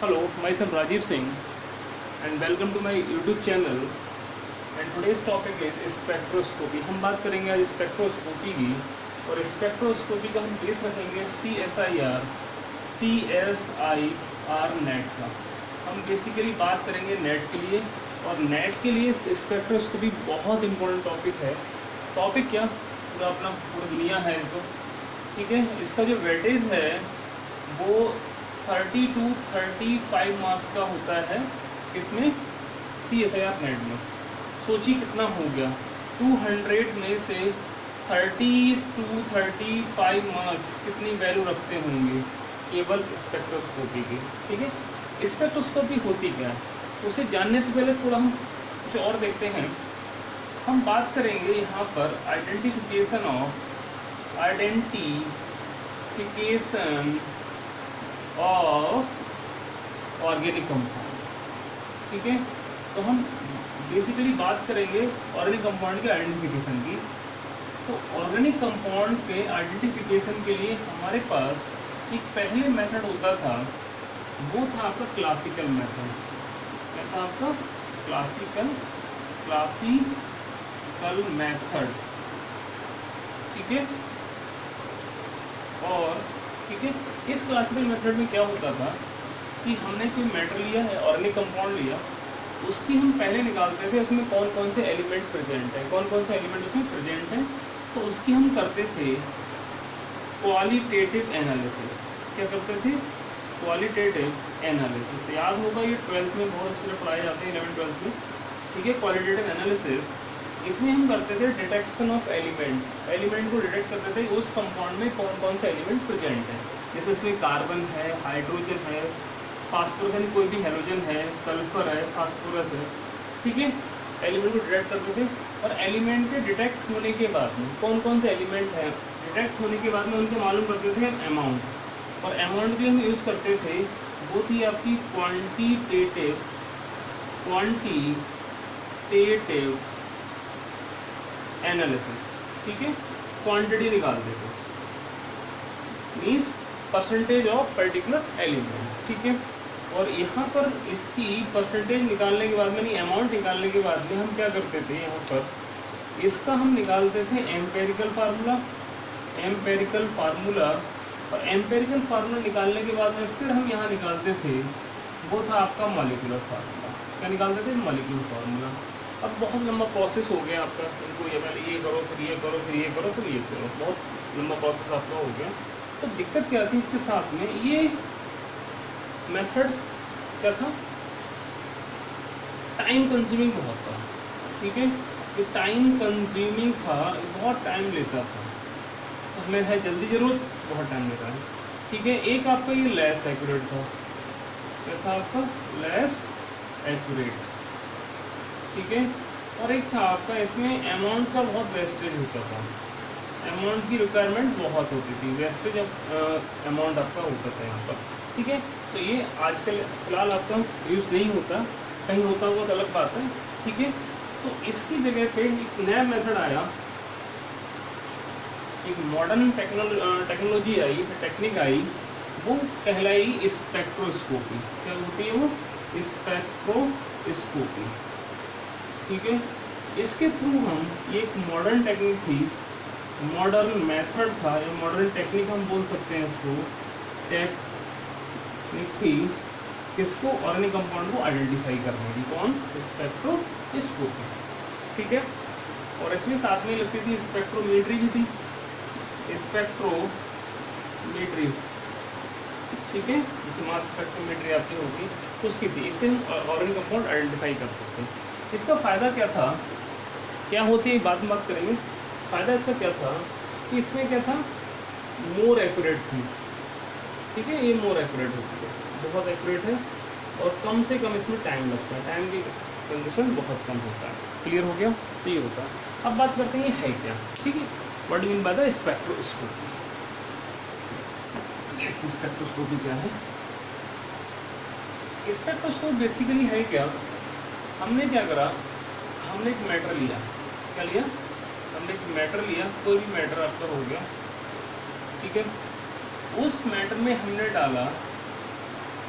Hello, myself Rajiv Singh and welcome to my YouTube channel and today's topic is spectroscopy. हम बात करेंगे आज spectroscopy की और स्पेक्ट्रोस्कोपी का हम बेस रखेंगे CSIR नेट का। हम बेसिकली बात करेंगे नेट के लिए और नेट के लिए स्पेक्ट्रोस्कोपी बहुत इंपॉर्टेंट टॉपिक है। टॉपिक क्या पूरा अपना पूरा दुनिया है इसको, ठीक है। इसका जो वेटेज है वो 30 to 35 मार्क्स का होता है। इसमें CSIR नेट में सोचिए कितना हो गया, 200 में से 30 to 35 मार्क्स कितनी वैल्यू रखते होंगे केवल स्पेक्ट्रोस्कोपी की, ठीक है। स्पेक्ट्रोस्कोपी होती क्या है उसे जानने से पहले थोड़ा हम कुछ और देखते हैं। हम बात करेंगे यहाँ पर आइडेंटिफिकेशन ऑफ ऑर्गेनिक कंपाउंड, ठीक है। तो हम बेसिकली बात करेंगे ऑर्गेनिक कंपाउंड के आइडेंटिफिकेशन की। तो ऑर्गेनिक कंपाउंड के आइडेंटिफिकेशन के लिए हमारे पास एक पहले मेथड होता था, वो था आपका क्लासिकल मेथड। क्या था आपका क्लासिकल मेथड, ठीक है। और ठीक है, इस क्लासिकल मेथड में क्या होता था कि हमने कोई मैटर लिया है, ऑर्गेनिक कंपाउंड लिया, उसकी हम पहले निकालते थे उसमें कौन कौन से एलिमेंट प्रेजेंट है, कौन कौन से एलिमेंट उसमें प्रेजेंट हैं। तो उसकी हम करते थे क्वालिटेटिव एनालिसिस। क्या करते थे? Qualitative analysis. याद होगा ये 12th में बहुत इसलिए पढ़ाए जाते हैं, 11th-12th में, ठीक है। क्वालिटेटिव एनालिसिस इसमें हम करते थे डिटेक्शन ऑफ एलिमेंट को डिटेक्ट करते थे उस कंपाउंड में कौन कौन से एलिमेंट प्रेजेंट है। जैसे उसमें कार्बन है, हाइड्रोजन है, फास्फोरस यानी कोई भी हेलोजन है, सल्फर है, फास्फोरस है, ठीक है। एलिमेंट को डिटेक्ट करते थे और एलिमेंट के डिटेक्ट होने के बाद में कौन कौन से एलिमेंट हैं, डिटेक्ट होने के बाद में उनके मालूम करते थे हम अमाउंट। और अमाउंट भी हम यूज़ करते थे, वो थी आपकी क्वांटिटेटिव एनालिसिस, ठीक है। क्वांटिटी निकालते थे, means percentage of particular element, ठीक है। और यहाँ पर इसकी परसेंटेज निकालने के बाद में, नहीं अमाउंट निकालने के बाद में हम क्या करते थे, यहाँ पर इसका हम निकालते थे एम्पेरिकल फार्मूला। और एम्पेरिकल फार्मूला निकालने के बाद में फिर हम यहाँ निकालते थे, वो था आपका मॉलिक्यूलर फार्मूला। क्या निकालते थे? Molecular formula. अब बहुत लंबा प्रोसेस हो गया आपका, इनको ये पहले ये करो, फिर ये करो, फिर ये करो, फिर ये करो, बहुत लंबा प्रोसेस आपका हो गया। तो दिक्कत क्या थी इसके साथ में, ये मेथड क्या था, टाइम कंज्यूमिंग बहुत था, ठीक है। ये टाइम कंज्यूमिंग था, बहुत टाइम लेता था, तो हमें है जल्दी ज़रूरत, बहुत टाइम लेता है, ठीक है। एक आपका ये लेस एक्यूरेट था, क्या था आपका? लेस एक्यूरेट, ठीक है। और एक था आपका इसमें अमाउंट का बहुत वेस्टेज होता था, अमाउंट की रिक्वायरमेंट बहुत होती थी, वेस्टेज अमाउंट आपका होता था यहाँ पर, ठीक है। तो ये आजकल फ़िलहाल आपका यूज़ नहीं होता, कहीं होता हुआ तो अलग बात है, ठीक है। तो इसकी जगह पे एक नया मेथड आया, एक मॉडर्न टेक्नोलॉजी आई, टेक्निक आई, वो कहलाई स्पेक्ट्रोस्कोपी। क्या होती है वो? स्पेक्ट्रोस्कोपी, ठीक है। इसके थ्रू हम, ये एक मॉडर्न टेक्निक थी, मॉडर्न मेथड था, या मॉडर्न टेक्निक हम बोल सकते हैं इसको, टेक्निक थी किसको? ऑर्गेनिक कंपाउंड को आइडेंटिफाई करने की। कौन? स्पेक्ट्रोस्कोपी, ठीक है। और इसमें साथ में लगती थी स्पेक्ट्रोमेट्री भी थी, स्पेक्ट्रोमेट्री, ठीक है। जैसे मास स्पेक्ट्रोमेट्री आपकी होगी उसकी थी, इससे हम ऑर्गेनिक कंपाउंड आइडेंटिफाई कर सकते हैं। इसका फ़ायदा क्या था, क्या होती है बात करेंगे। फ़ायदा इसका क्या था कि इसमें क्या था, मोर एक्यूरेट थी, ठीक है। ये मोर एक्यूरेट होती है, बहुत एक्यूरेट है, और कम से कम इसमें टाइम लगता है, टाइम की कंजूशन बहुत कम होता है। क्लियर हो गया? तो ये होता है। अब बात करते हैं ये है क्या, ठीक है। What do mean by the spectroscopy? Spectroscopy क्या है? स्पेक्ट्रोस्कोप बेसिकली है क्या, हमने क्या करा, हमने एक मैटर लिया, क्या लिया? हमने एक मैटर लिया, कोई भी मैटर आपका हो गया, ठीक है। उस मैटर में हमने डाला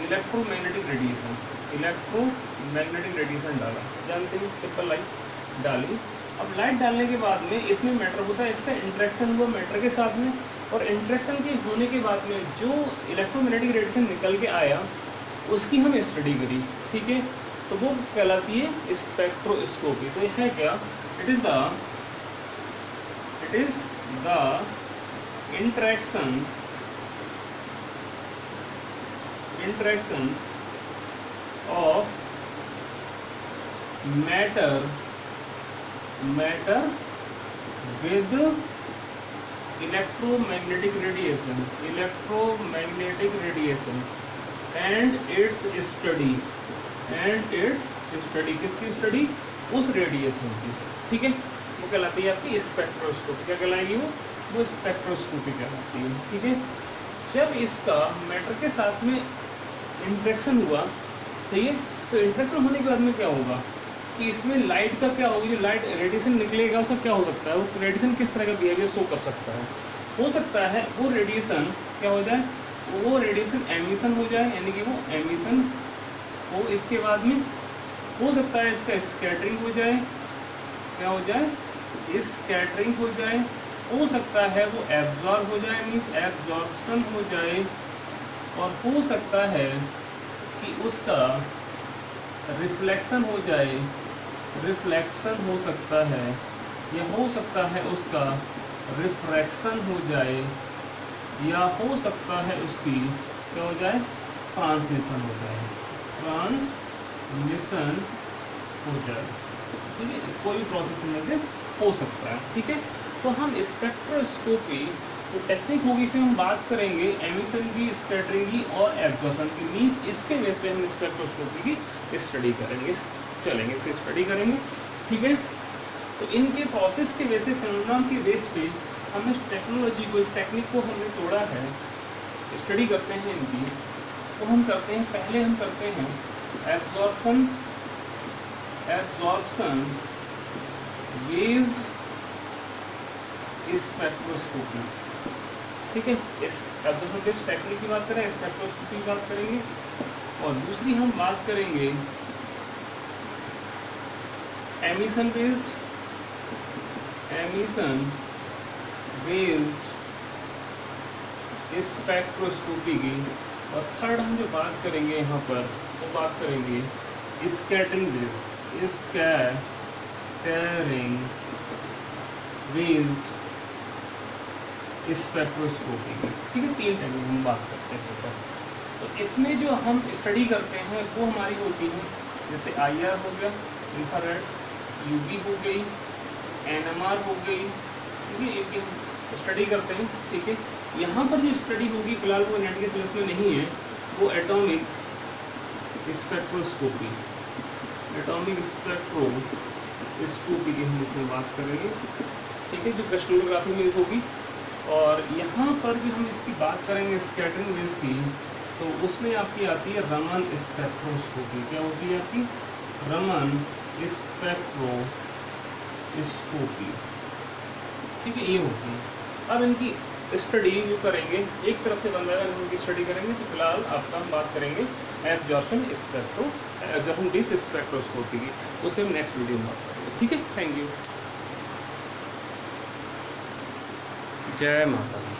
इलेक्ट्रोमैग्नेटिक रेडिएशन, इलेक्ट्रोमैग्नेटिक रेडिएशन डाला, जानते हैं ट्रिपल लाइट डाली। अब लाइट डालने के बाद में इसमें मैटर होता है, इसका इंटरेक्शन हुआ मैटर के साथ में, और इंटरेक्शन के होने के बाद में जो इलेक्ट्रोमैग्नेटिक रेडिएशन निकल के आया उसकी हम स्टडी करी, ठीक है, तो वो कहलाती है स्पेक्ट्रोस्कोपी। तो यह है क्या, it is the interaction of matter with electromagnetic radiation and its study किसकी स्टडी, उस रेडिएशन की, ठीक है, वो कहलाती है आपकी स्पेक्ट्रोस्कोपी। क्या कहलाएगी वो स्पेक्ट्रोस्कोपी कहलाती है, ठीक है। जब इसका मैटर के साथ में इंटरेक्शन हुआ, सही है, तो इंटरेक्शन होने के बाद में क्या होगा कि इसमें लाइट का क्या होगा, जो लाइट रेडिएशन निकलेगा उसका क्या हो सकता है, वो रेडिएशन किस तरह का बिहेवियर शो कर सकता है। हो सकता है वो रेडिएशन क्या हो जाए, वो रेडिएशन एमिशन हो जाए, यानी कि वो एमिशन हो, इसके बाद में हो सकता है इसका स्कैटरिंग हो जाए, क्या हो जाए, स्कैटरिंग हो जाए, हो सकता है वो एब्जॉर्ब हो जाए, मीन्स एब्जॉर्प्शन हो जाए, और हो सकता है कि उसका रिफ्लेक्शन हो जाए, रिफ्लेक्शन हो सकता है, या हो सकता है उसका रिफ्रैक्शन हो जाए, या हो सकता है उसकी क्या हो जाए, ट्रांसमिशन हो जाए, ट्रांसमिशन हो जाए, ठीक है, कोई भी प्रोसेस में से हो सकता है, ठीक है। तो हम स्पेक्ट्रोस्कोपी तो टेक्निक होगी, इसमें हम बात करेंगे एमिशन की, स्कैटरिंग की और एब्जॉर्प्शन की, मीन्स इसके बेस पे हम स्पेक्ट्रोस्कोपी की स्टडी करेंगे, चलेंगे इससे स्टडी करेंगे, ठीक है। तो इनके प्रोसेस के बेस पे, फिनोमेना के बेस पे हम इस टेक्नोलॉजी को, इस टेक्निक को हमने तोड़ा है, स्टडी करते हैं इनकी। तो हम करते हैं, पहले हम करते हैं एब्जॉर्प्शन बेस्ड स्पेक्ट्रोस्कोपी, ठीक है। इस एब्जॉर्प्शन बेस्ड टेक्निक की बात करें, स्पेक्ट्रोस्कोपी की बात करेंगे, और दूसरी हम बात करेंगे एमिशन बेस्ड स्पेक्ट्रोस्कोपी की, और थर्ड हम जो बात करेंगे यहाँ पर वो बात करेंगे स्कैटरिंग बेस्ड स्पेक्ट्रोस्कोपी की, ठीक है। 3 टेक्निक हम बात करते हैं। तो इसमें जो हम स्टडी करते हैं वो हमारी होती है, जैसे IR हो गया, इंफ्रारेड, UV हो गई, NMR हो गई, ठीक है, ये हम स्टडी करते हैं, ठीक है। यहाँ पर जो स्टडी होगी फिलहाल वो नेट के सिलेबस में नहीं है, वो एटॉमिक स्पेक्ट्रोस्कोपी की हम इसमें बात करेंगे, ठीक है, जो क्रिस्टलोग्राफी में होगी। और यहाँ पर जो हम इसकी बात करेंगे स्कैटरिंग बेस की, तो उसमें आपकी आती है रमन स्पेक्ट्रोस्कोपी। क्या होती है आपकी, रमन स्पेक्ट्रोस्कोपी, ठीक है, ये होती है। अब इनकी स्टडी जो करेंगे, एक तरफ से बन रहा है, इनकी स्टडी करेंगे, तो फिलहाल आपका हम बात करेंगे एब्जॉर्प्शन बेस्ड स्पेक्ट्रोस्कोपी की, उसके हम नेक्स्ट वीडियो में बात करेंगे, ठीक है। थैंक यू, जय माता दी।